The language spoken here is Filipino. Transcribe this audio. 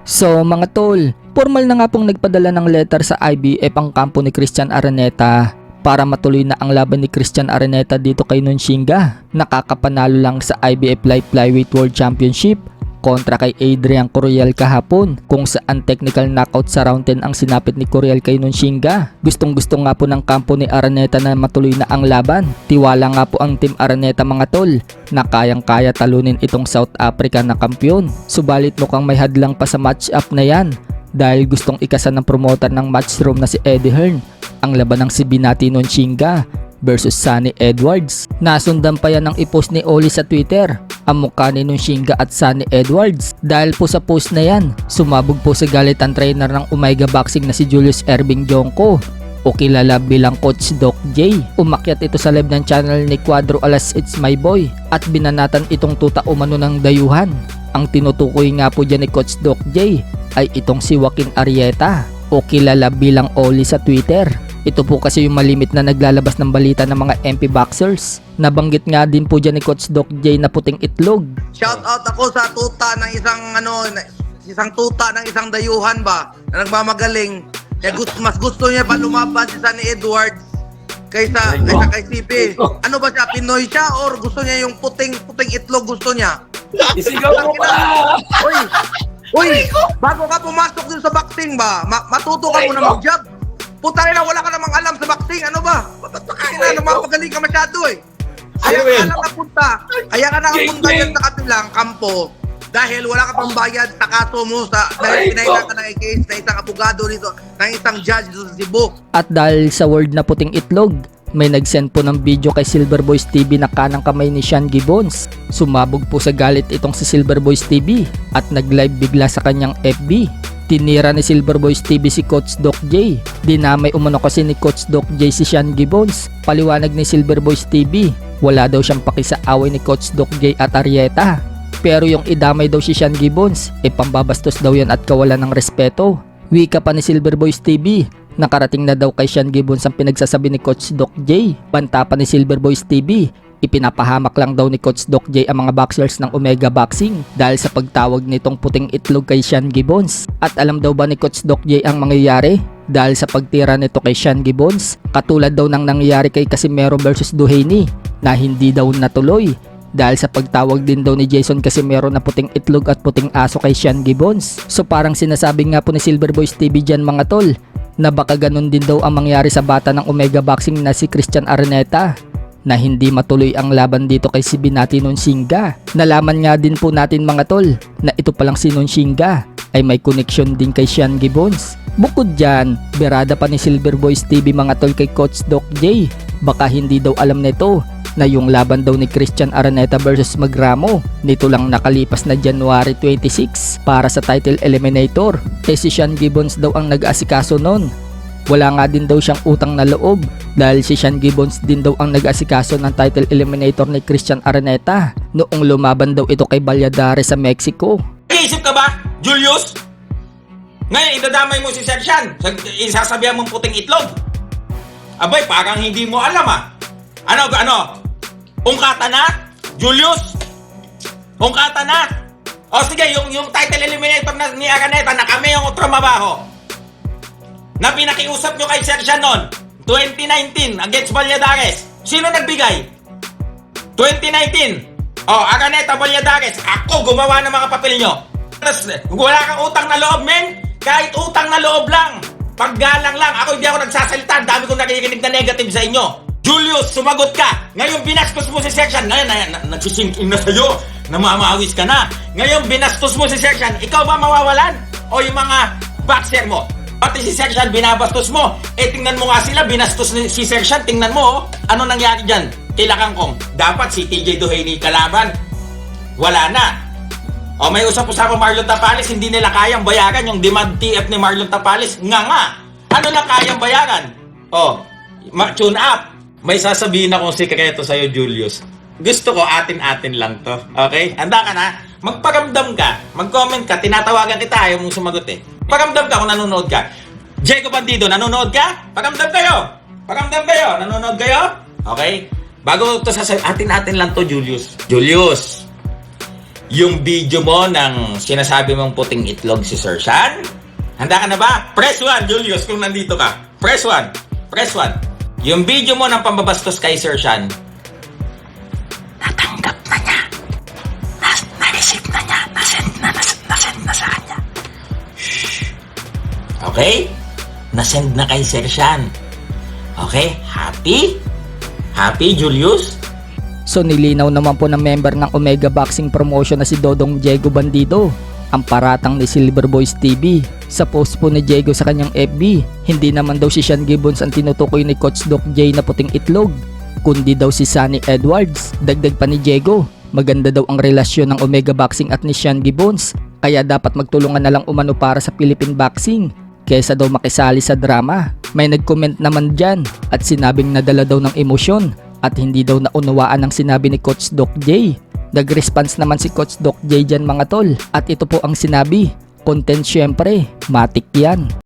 So mga tol, formal na nga pong nagpadala ng letter sa IBF ang kampo ni Christian Araneta para matuloy na ang laban ni Christian Araneta dito kay Nonshinga. Nakakapanalo lang sa IBF Light Flyweight World Championship kontra kay Adrian Curiel kahapon, kung saan technical knockout sa round 10 ang sinapit ni Curiel kay Nonshinga. Gustong gusto nga po ng kampo ni Araneta na matuloy na ang laban. Tiwala nga po ang team Araneta mga tol na kayang-kaya talunin itong South Africa na kampiyon. Subalit mukhang may hadlang pa sa match-up na yan dahil gustong ikasan ng promoter ng Matchroom na si Eddie Hearn ang laban ng si Binati Nonshinga versus Sunny Edwards. Nasundan pa yan ng i-post ni Oli sa Twitter ang mukha ni Nonshinga at Sunny Edwards. Dahil po sa post na yan, sumabog po sa galit ang trainer ng Omega Boxing na si Julius Erving Jonco o kilala bilang Coach Doc J. Umakyat ito sa live ng channel ni Cuadro Alas It's My Boy at binanatan itong tuta umano ng dayuhan. Ang tinutukoy nga po dyan ni Coach Doc J ay itong si Joaquin Arrieta o kilala bilang Oli sa Twitter. Ito po kasi yung malimit na naglalabas ng balita ng mga MP boxers. Nabanggit nga din po dyan ni Coach Doc J na puting itlog. Shout out ako sa tuta ng isang tuta ng isang dayuhan ba na nagmamagaling. Kaya mas gusto niya pa lumaban si Sunny Edwards kaysa kay CP. Ano ba siya? Pinoy siya or gusto niya yung puting itlog gusto niya? Isigaw mo pa! Uy, bago ka pumasok dun sa boxing ba, matuto ka muna mag-job. Puta rin na, wala ka namang alam sa boxing, ano ba? Namapagaling ka masyado eh. Kaya ka lang napunta. Kaya ka nakapunta dyan sa kabilang kampo dahil wala ka pang bayad sa kaso mo dahil pinailan ka ng case na isang abogado dito, ng isang judge dito sa Cebu. At dahil sa word na puting itlog, may nag-send po ng video kay Silver Boys TV na kanang kamay ni Sean Gibbons. Sumabog po sa galit itong si Silver Boys TV at nag-live bigla sa kanyang FB. Tinira ni Silver Boys TV si Coach Doc J. Dinamay umano kasi ni Coach Doc J si Sean Gibbons. Paliwanag ni Silver Boys TV, wala daw siyang paki sa away ni Coach Doc J at Arrieta. Pero yung idamay daw si Sean Gibbons, pambabastos daw yan at kawalan ng respeto. Wika pa ni Silver Boys TV, nakarating na daw kay Sean Gibbons ang pinagsasabi ni Coach Doc J. Banta pa ni Silver Boys TV, ipinapahamak lang daw ni Coach Doc J ang mga boxers ng Omega Boxing dahil sa pagtawag nitong puting itlog kay Sean Gibbons. At alam daw ba ni Coach Doc J ang mangyayari dahil sa pagtira nito kay Sean Gibbons? Katulad daw ng nangyayari kay Casimero versus Duhaney na hindi daw natuloy dahil sa pagtawag din daw ni Jason Casimero na puting itlog at puting aso kay Sean Gibbons. So parang sinasabi nga po ni Silver Boys TV dyan mga tol na baka ganun din daw ang mangyari sa bata ng Omega Boxing na si Christian Araneta na hindi matuloy ang laban dito kay si Binati Nonshinga. Nalaman nga din po natin mga tol na ito palang si Nonshinga ay may connection din kay Sean Gibbons. Bukod dyan, berada pa ni Silver Boys TV mga tol kay Coach Doc J. Baka hindi daw alam nito na yung laban daw ni Christian Araneta versus Magramo nito lang nakalipas na January 26 para sa title eliminator. Si Sean Gibbons daw ang nag-asikaso nun. Wala nga din daw siyang utang na loob dahil si Sean Gibbons din daw ang nag-asikaso ng title eliminator ni Christian Araneta noong lumaban daw ito kay Valladares sa Mexico. Iisip ka ba, Julius? Ngayon, idadamay mo si Sersian. Isasabihan mong puting itlog. Abay, parang hindi mo alam ah. Ano? Ungkata na? Julius? Ungkata na? O sige, yung title eliminator na, ni Araneta na kami yung utramabaho na pinakiusap nyo kay Sersian noon 2019 against Valladares. Sino nagbigay? 2019. Araneta, Valladares. Ako gumawa ng mga papel nyo. Wala kang utang na loob, men. Kahit utang na loob lang. Paggalang lang. Ako hindi ako nagsasalita. Ang dami kong nakikinig na negative sa inyo. Julius, sumagot ka. Ngayon binastos mo si Sersian. Ngayon, nagsisink-in na sa'yo. Namamawis ka na. Ngayon binastos mo si Sersian. Ikaw ba mawawalan? O yung mga boxer mo? Pati si Sersian binabastos mo. Tingnan mo nga sila, binastos si Sersian. Tingnan mo, ano nangyari dyan? Kila Kangkong. Dapat si TJ Duhaney kalaban. Wala na. May usap-usapang Marlon Tapales, hindi nila kayang bayaran yung demand TF ni Marlon Tapales. Nga. Ano lang kayang bayaran? Tune up. May sasabihin akong sikreto sa'yo, Julius. Gusto ko atin-atin lang to. Okay? Handa ka na? Magparamdam ka. Mag-comment ka. Tinatawagan kita. Ayaw mong sumagot eh. Paramdam ka kung nanonood ka. Jacob Bandido, nanonood ka? Paramdam kayo. Nanonood kayo? Okay? Bago ito sasabihin, atin-atin lang to, Julius. Julius, yung video mo ng sinasabi mong puting itlog si Sir Sean? Handa ka na ba? Press 1, Julius, kung nandito ka. Press 1. Press 1. Yung video mo ng pambabastos kay Sir Sean, natanggap na niya. Na-receive na niya. Nasend na sa kanya. Shhh. Okay? Nasend na kay Sir Sean. Okay? Happy? Happy, Julius? So nilinaw naman po ng member ng Omega Boxing Promotion na si Dodong Diego Bandido ang paratang ni Silver Boys TV. Sa post po ni Diego sa kanyang FB, hindi naman daw si Sean Gibbons ang tinutukoy ni Coach Doc J na puting itlog, kundi daw si Sunny Edwards. Dagdag pa ni Diego, maganda daw ang relasyon ng Omega Boxing at ni Sean Gibbons, kaya dapat magtulungan na lang umano para sa Philippine Boxing kesa daw makisali sa drama. May nag-comment naman dyan at sinabing nadala daw ng emosyon at hindi daw naunawaan ang sinabi ni Coach Doc J. Nag-response naman si Coach Doc J dyan mga tol, at ito po ang sinabi, content syempre, matik yan.